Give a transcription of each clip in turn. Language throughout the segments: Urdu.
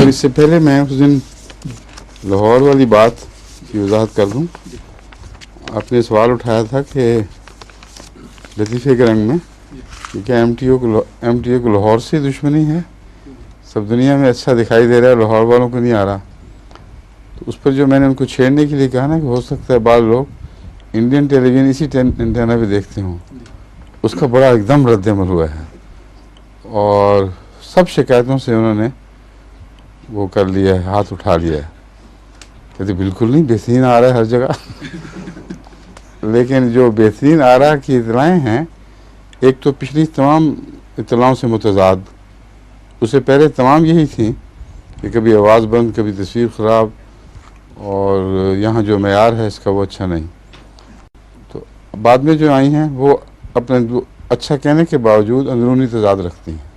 صاحب اس سے پہلے میں اس دن لاہور والی بات کی وضاحت کر دوں. آپ نے سوال اٹھایا تھا کہ لطیفے کے رنگ میں کہ کیا ایم ٹی اے کو لاہور سے دشمنی ہے, سب دنیا میں اچھا دکھائی دے رہا ہے, لاہور والوں کو نہیں آ رہا. تو اس پر جو میں نے ان کو چھیڑنے کے لیے کہا نا کہ ہو سکتا ہے بعض لوگ انڈین ٹیلی ویژن اسی انٹینا پہ دیکھتے ہوں, اس کا بڑا ایک دم رد عمل ہوا ہے اور سب شکایتوں سے انہوں نے وہ کر لیا ہے, ہاتھ اٹھا لیا ہے. کہتے بالکل نہیں, بہترین آ رہا ہے ہر جگہ. لیکن جو بہترین آ رہا کی اطلاعیں ہیں, ایک تو پچھلی تمام اطلاعوں سے متضاد, اس سے پہلے تمام یہی تھیں کہ کبھی آواز بند, کبھی تصویر خراب, اور یہاں جو معیار ہے اس کا وہ اچھا نہیں. تو بعد میں جو آئی ہیں وہ اپنے اچھا کہنے کے باوجود اندرونی تضاد رکھتی ہیں.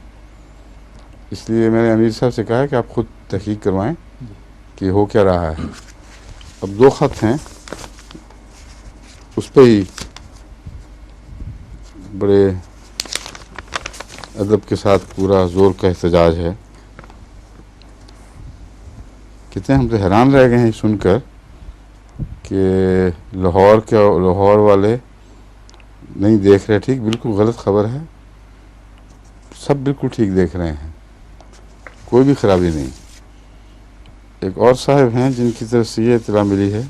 اس لیے میں نے امیر صاحب سے کہا کہ آپ خود تحقیق کروائیں کہ ہو کیا رہا ہے. اب 2 خط ہیں, اس پہ ہی بڑے ادب کے ساتھ پورا زور کا احتجاج ہے. کتنے ہم تو حیران رہ گئے ہیں سن کر کہ لاہور والے نہیں دیکھ رہے. ٹھیک, بالکل غلط خبر ہے, سب بالکل ٹھیک دیکھ رہے ہیں, کوئی بھی خرابی نہیں. ایک اور صاحب ہیں جن کی طرف سے یہ اطلاع ملی ہے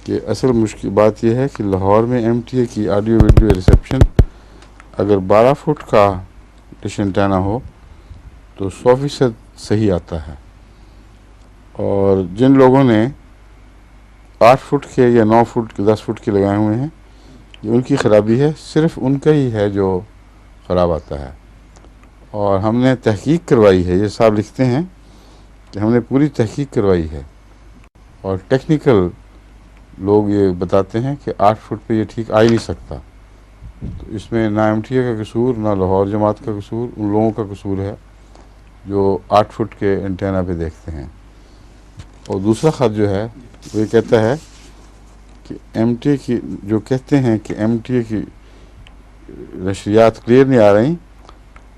کہ اصل مشکل بات یہ ہے کہ لاہور میں ایم ٹی اے کی آڈیو ویڈیو ریسیپشن اگر 12 فٹ کا ڈش اینٹینا ہو تو 100% صحیح آتا ہے, اور جن لوگوں نے 8 فٹ کے یا 9 فٹ کے 10 فٹ کے لگائے ہوئے ہیں, یہ ان کی خرابی ہے, صرف ان کا ہی ہے جو خراب آتا ہے. اور ہم نے تحقیق کروائی ہے, یہ صاحب لکھتے ہیں کہ ہم نے پوری تحقیق کروائی ہے, اور ٹیکنیکل لوگ یہ بتاتے ہیں کہ 8 فٹ پہ یہ ٹھیک آ ہی نہیں سکتا. تو اس میں نہ ایم ٹی اے کا قصور, نہ لاہور جماعت کا قصور, ان لوگوں کا قصور ہے جو 8 فٹ کے انٹینا پہ دیکھتے ہیں. اور دوسرا خط جو ہے وہ یہ کہتا ہے کہ ایم ٹی اے کی جو کہتے ہیں کہ ایم ٹی اے کی نشریات کلیئر نہیں آ رہی,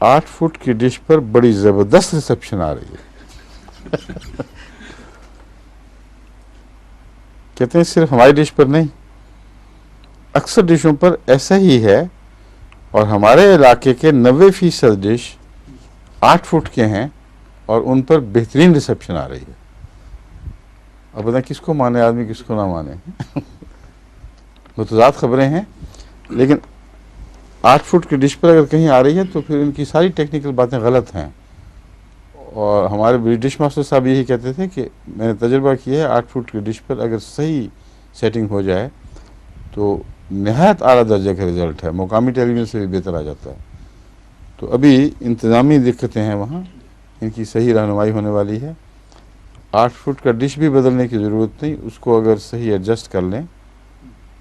8 فٹ کی ڈش پر بڑی زبردست ریسیپشن آ رہی ہے. کہتے ہیں صرف ہماری ڈش پر نہیں, اکثر ڈشوں پر ایسا ہی ہے, اور ہمارے علاقے کے 90% ڈش 8 فٹ کے ہیں اور ان پر بہترین ریسیپشن آ رہی ہے. اب بتائیں کس کو مانے آدمی, کس کو نہ مانے. متضاد خبریں ہیں, لیکن 8 فٹ کی ڈش پر اگر کہیں آ رہی ہے تو پھر ان کی ساری ٹیکنیکل باتیں غلط ہیں. اور ہمارے برٹش ماسٹر صاحب یہی کہتے تھے کہ میں نے تجربہ کیا ہے, 8 فٹ کی ڈش پر اگر صحیح سیٹنگ ہو جائے تو نہایت اعلیٰ درجے کا رزلٹ ہے, مقامی ٹیلی ویژن سے بھی بہتر آ جاتا ہے. تو ابھی انتظامی دقتیں ہیں وہاں, ان کی صحیح رہنمائی ہونے والی ہے. 8 فٹ کا ڈش بھی بدلنے کی ضرورت نہیں, اس کو اگر صحیح ایڈجسٹ کر لیں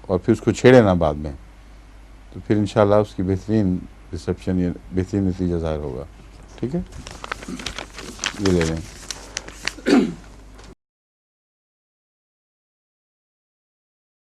اور پھر اس کو چھیڑیں نہ بعد میں, تو پھر انشاءاللہ اس کی بہترین ریسیپشن یا بہترین نتیجہ ظاہر ہوگا. ٹھیک ہے, یہ لے لیں.